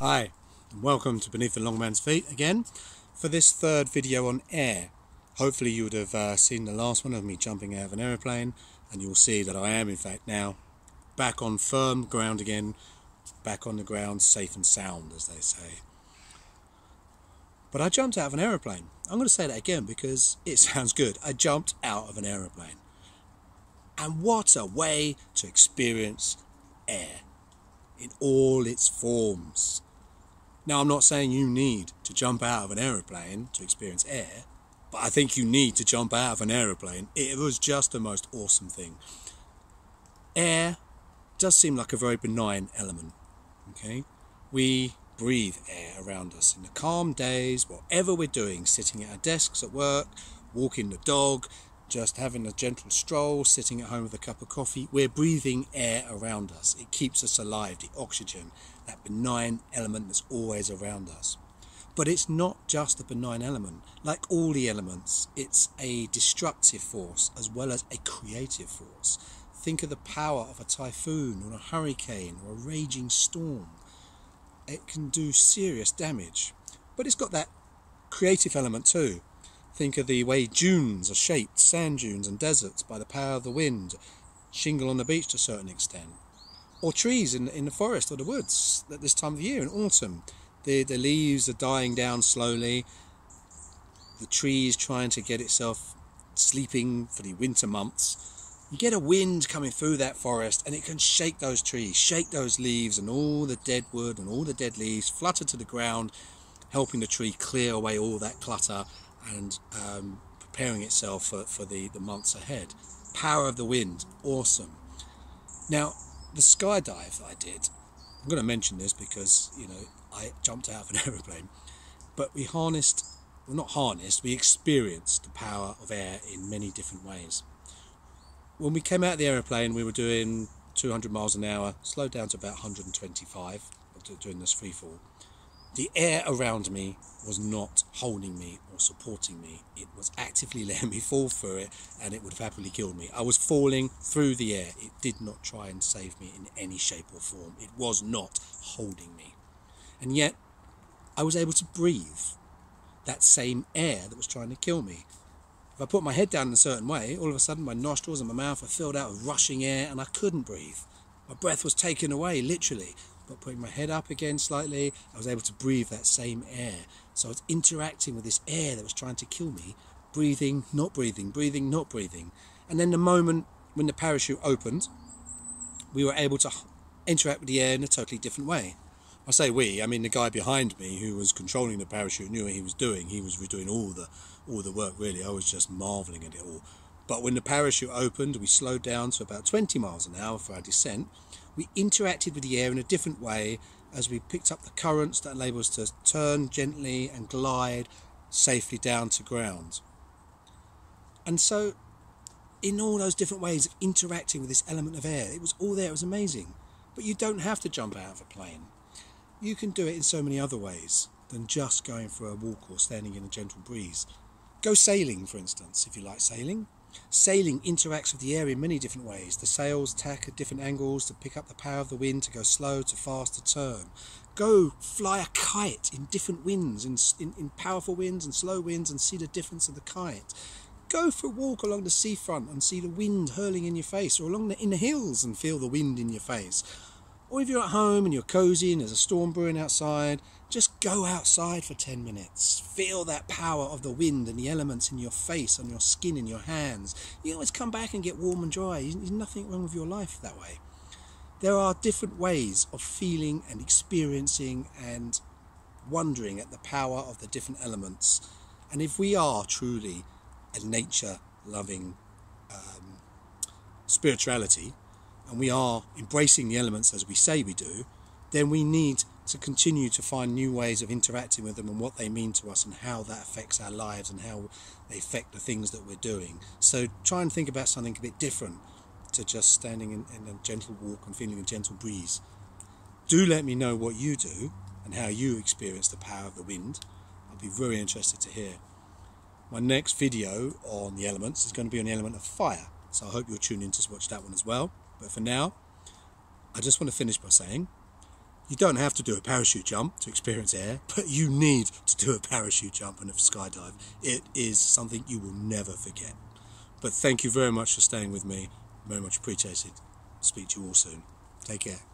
Hi, and welcome to Beneath the Longman's Feet again for this third video on air. Hopefully you would have seen the last one of me jumping out of an aeroplane, and you'll see that I am in fact now back on firm ground again, back on the ground, safe and sound as they say. But I jumped out of an aeroplane. I'm going to say that again because it sounds good. I jumped out of an aeroplane. And what a way to experience air in all its forms. Now, I'm not saying you need to jump out of an aeroplane to experience air, but I think you need to jump out of an aeroplane. It was just the most awesome thing. Air does seem like a very benign element, okay? We breathe air around us in the calm days, whatever we're doing, sitting at our desks at work, walking the dog, just having a gentle stroll, sitting at home with a cup of coffee, we're breathing air around us. It keeps us alive, the oxygen, that benign element that's always around us. But it's not just a benign element. Like all the elements, it's a destructive force as well as a creative force. Think of the power of a typhoon or a hurricane or a raging storm. It can do serious damage, but it's got that creative element too. Think of the way dunes are shaped, sand dunes and deserts, by the power of the wind, shingle on the beach to a certain extent. Or trees in the forest or the woods at this time of year in autumn. The leaves are dying down slowly, the tree is trying to get itself sleeping for the winter months. You get a wind coming through that forest and it can shake those trees, shake those leaves, and all the dead wood and all the dead leaves flutter to the ground, helping the tree clear away all that clutter and preparing itself for the months ahead. Power of the wind, awesome. Now, the skydive that I did, I'm going to mention this because, you know, I jumped out of an aeroplane, but we experienced the power of air in many different ways. When we came out of the aeroplane, we were doing 200 miles an hour, slowed down to about 125 doing this free fall. The air around me was not holding me or supporting me. It was actively letting me fall through it, and it would have happily killed me. I was falling through the air. It did not try and save me in any shape or form. It was not holding me. And yet, I was able to breathe that same air that was trying to kill me. If I put my head down in a certain way, all of a sudden my nostrils and my mouth were filled out with rushing air and I couldn't breathe. My breath was taken away, literally. But putting my head up again slightly, I was able to breathe that same air. So I was interacting with this air that was trying to kill me, breathing, not breathing, breathing, not breathing. And then the moment when the parachute opened, we were able to interact with the air in a totally different way. I say we, I mean the guy behind me who was controlling the parachute knew what he was doing. He was doing all the work really. I was just marvelling at it all. But when the parachute opened, we slowed down to about 20 miles an hour for our descent. We interacted with the air in a different way as we picked up the currents that enabled us to turn gently and glide safely down to ground. And so, in all those different ways of interacting with this element of air, it was all there, it was amazing. But you don't have to jump out of a plane. You can do it in so many other ways than just going for a walk or standing in a gentle breeze. Go sailing, for instance, if you like sailing. Sailing interacts with the air in many different ways. The sails tack at different angles to pick up the power of the wind, to go slow, to fast, to turn. Go fly a kite in different winds, in powerful winds and slow winds, and see the difference of the kite. Go for a walk along the seafront and see the wind hurling in your face, or in the hills and feel the wind in your face. Or if you're at home and you're cosy and there's a storm brewing outside, just go outside for 10 minutes. Feel that power of the wind and the elements in your face, on your skin, in your hands. You always come back and get warm and dry. There's nothing wrong with your life that way. There are different ways of feeling and experiencing and wondering at the power of the different elements. And if we are truly a nature-loving spirituality, and we are embracing the elements as we say we do, then we need to continue to find new ways of interacting with them and what they mean to us and how that affects our lives and how they affect the things that we're doing. So try and think about something a bit different to just standing in a gentle walk and feeling a gentle breeze. Do let me know what you do and how you experience the power of the wind. I'll be very interested to hear. My next video on the elements is going to be on the element of fire, so I hope you'll tune in to watch that one as well. But for now, I just want to finish by saying You don't have to do a parachute jump to experience air, but you need to do a parachute jump and a skydive. It is something you will never forget. But thank you very much for staying with me. Very much appreciated. Speak to you all soon. Take care.